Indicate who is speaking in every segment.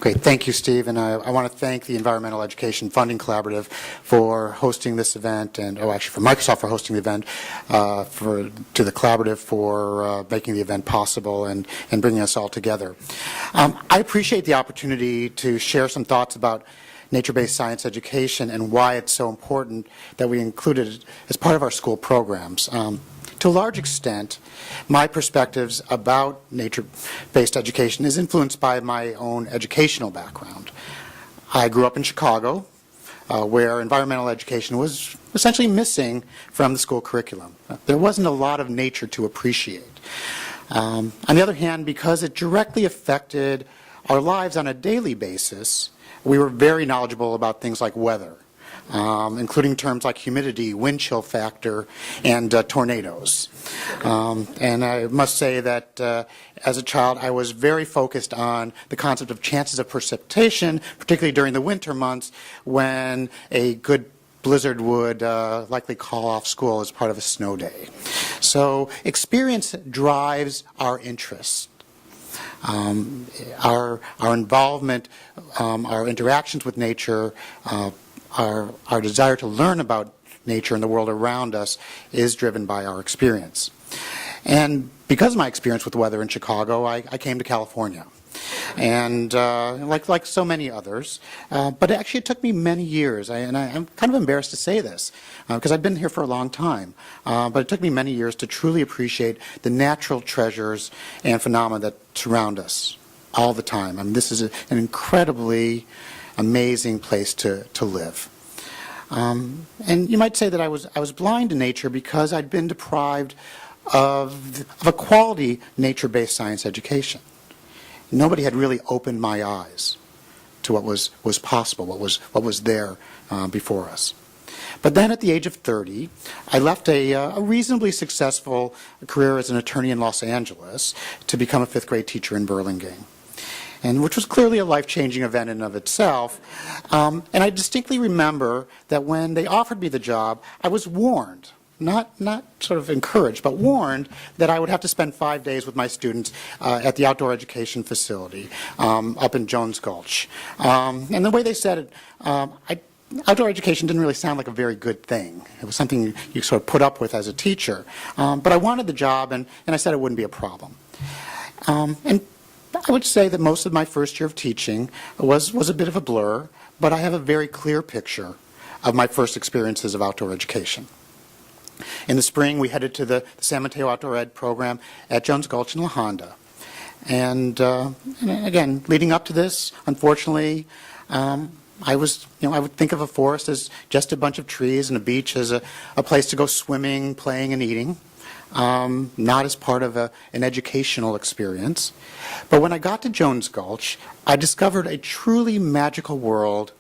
Speaker 1: Great. Thank you, Steve. And I want to thank the Environmental Education Funding Collaborative for hosting this event, and actually for Microsoft for hosting the event, to the collaborative for making the event possible and bringing us all together. I appreciate the opportunity to share some thoughts about nature-based science education and why it's so important that we include it as part of our school programs. To a large extent, my perspectives about nature-based education is influenced by my own educational background. I grew up in Chicago, where environmental education was essentially missing from the school curriculum. There wasn't a lot of nature to appreciate. On the other hand, because it directly affected our lives on a daily basis, we were very knowledgeable about things like weather, including terms like humidity, wind chill factor, and tornadoes. And I must say that as a child, I was very focused on the concept of chances of precipitation, particularly during the winter months when a good blizzard would likely call off school as part of a snow day. So experience drives our interests. Our involvement, our interactions with nature, our desire to learn about nature and the world around us is driven by our experience. And because of my experience with weather in Chicago, I came to California. And like so many others, but actually it took me many years, and I'm kind of embarrassed to say this, because I've been here for a long time, but it took me many years to truly appreciate the natural treasures and phenomena that surround us all the time. I mean, this is an incredibly amazing place to live. And you might say that I was blind to nature because I'd been deprived of a quality nature-based science education. Nobody had really opened my eyes to what was possible, what was there before us. But then at the age of 30, I left a reasonably successful career as an attorney in Los Angeles to become a fifth grade teacher in Burlingame, and which was clearly a life-changing event in and of itself. And I distinctly remember that when they offered me the job, I was warned, not sort of encouraged, but warned that I would have to spend 5 days with my students at the outdoor education facility up in Jones Gulch. And the way they said it, outdoor education didn't really sound like a very good thing. It was something you sort of put up with as a teacher. But I wanted the job, and I said it wouldn't be a problem. And I would say that most of my first year of teaching was a bit of a blur, but I have a very clear picture of my first experiences of outdoor education. In the spring, we headed to the San Mateo Outdoor Ed program at Jones Gulch in La Honda. And again, leading up to this, unfortunately, I would think of a forest as just a bunch of trees and a beach as a place to go swimming, playing, and eating, not as part of an educational experience. But when I got to Jones Gulch, I discovered a truly magical world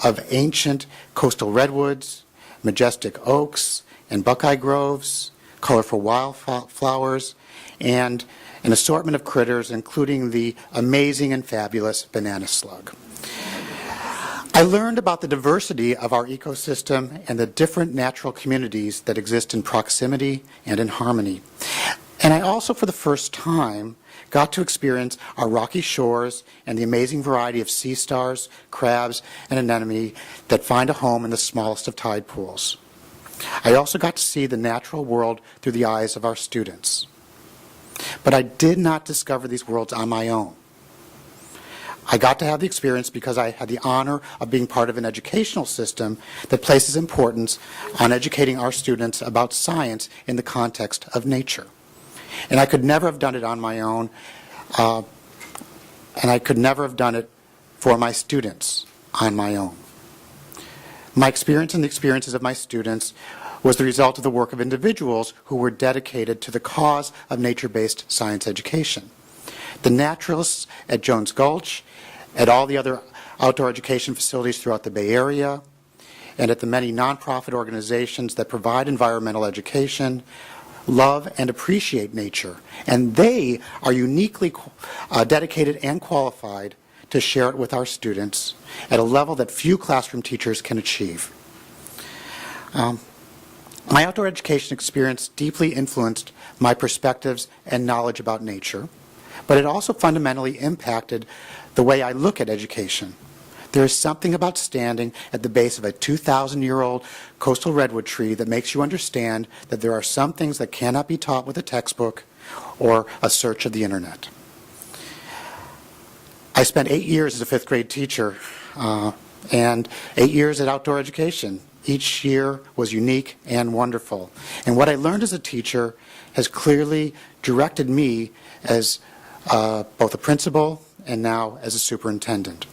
Speaker 1: of ancient coastal redwoods, majestic oaks, and buckeye groves, colorful wildflowers, and an assortment of critters, including the amazing and fabulous banana slug. I learned about the diversity of our ecosystem and the different natural communities that exist in proximity and in harmony. And I also, for the first time, got to experience our rocky shores and the amazing variety of sea stars, crabs, and anemone that find a home in the smallest of tide pools. I also got to see the natural world through the eyes of our students. But I did not discover these worlds on my own. I got to have the experience because I had the honor of being part of an educational system that places importance on educating our students about science in the context of nature. And I could never have done it on my own, and I could never have done it for my students on my own. My experience and the experiences of my students was the result of the work of individuals who were dedicated to the cause of nature-based science education. The naturalists at Jones Gulch, at all the other outdoor education facilities throughout the Bay Area, and at the many nonprofit organizations that provide environmental education, love and appreciate nature, and they are uniquely dedicated and qualified to share it with our students at a level that few classroom teachers can achieve. My outdoor education experience deeply influenced my perspectives and knowledge about nature, but it also fundamentally impacted the way I look at education. There is something about standing at the base of a 2,000-year-old coastal redwood tree that makes you understand that there are some things that cannot be taught with a textbook or a search of the internet. I spent 8 years as a fifth grade teacher and 8 years at outdoor education. Each year was unique and wonderful. And what I learned as a teacher has clearly directed me as both a principal and now as a superintendent.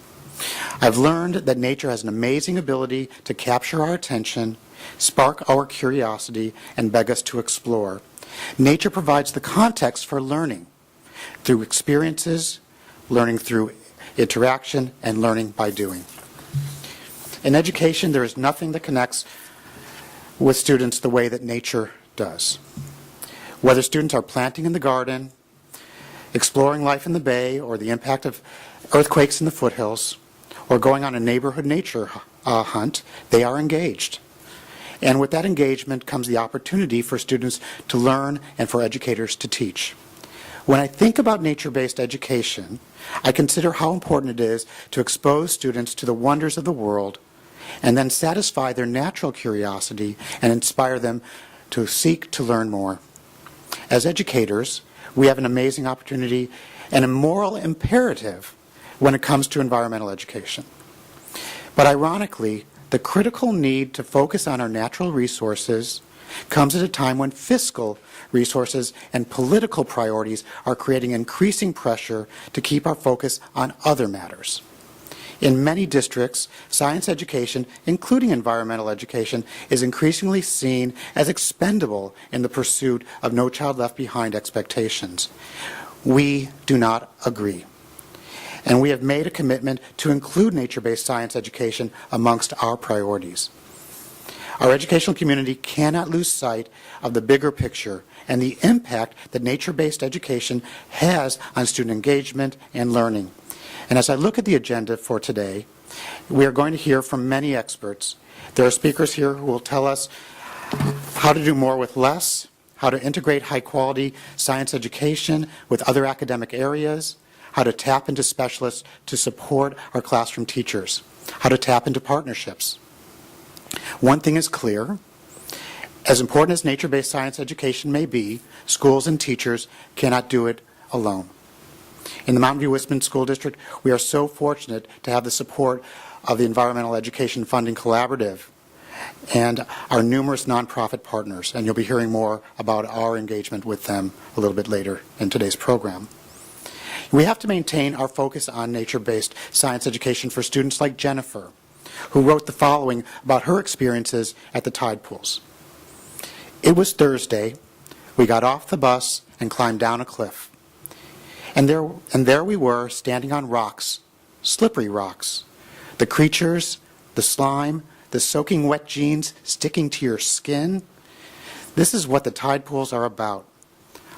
Speaker 1: I've learned that nature has an amazing ability to capture our attention, spark our curiosity, and beg us to explore. Nature provides the context for learning through experiences, learning through interaction, and learning by doing. In education, there is nothing that connects with students the way that nature does. Whether students are planting in the garden, exploring life in the bay, or the impact of earthquakes in the foothills, or going on a neighborhood nature hunt, they are engaged. And with that engagement comes the opportunity for students to learn and for educators to teach. When I think about nature-based education, I consider how important it is to expose students to the wonders of the world and then satisfy their natural curiosity and inspire them to seek to learn more. As educators, we have an amazing opportunity and a moral imperative when it comes to environmental education. But ironically, the critical need to focus on our natural resources comes at a time when fiscal resources and political priorities are creating increasing pressure to keep our focus on other matters. In many districts, science education, including environmental education, is increasingly seen as expendable in the pursuit of No Child Left Behind expectations. We do not agree. And we have made a commitment to include nature-based science education amongst our priorities. Our educational community cannot lose sight of the bigger picture and the impact that nature-based education has on student engagement and learning. And as I look at the agenda for today, we are going to hear from many experts. There are speakers here who will tell us how to do more with less, how to integrate high-quality science education with other academic areas, how to tap into specialists to support our classroom teachers, how to tap into partnerships. One thing is clear. As important as nature-based science education may be, schools and teachers cannot do it alone. In the Mountain View-Whisman School District, we are so fortunate to have the support of the Environmental Education Funding Collaborative and our numerous nonprofit partners, and you'll be hearing more about our engagement with them a little bit later in today's program. We have to maintain our focus on nature-based science education for students like Jennifer, who wrote the following about her experiences at the tide pools. It was Thursday. We got off the bus and climbed down a cliff. And there we were, standing on rocks, slippery rocks. The creatures, the slime, the soaking wet jeans sticking to your skin. This is what the tide pools are about.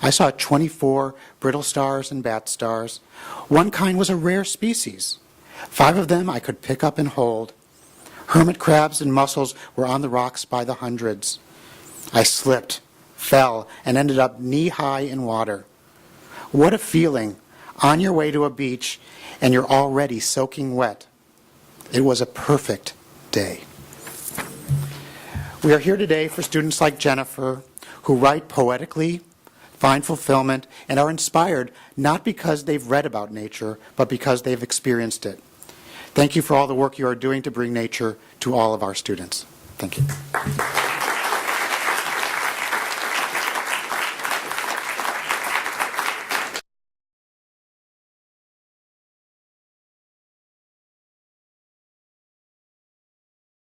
Speaker 1: I saw 24 brittle stars and bat stars. One kind was a rare species. 5 of them I could pick up and hold. Hermit crabs and mussels were on the rocks by the hundreds. I slipped, fell, and ended up knee-high in water. What a feeling, on your way to a beach and you're already soaking wet. It was a perfect day. We are here today for students like Jennifer, who write poetically, find fulfillment, and are inspired not because they've read about nature, but because they've experienced it. Thank you for all the work you are doing to bring nature to all of our students. Thank you.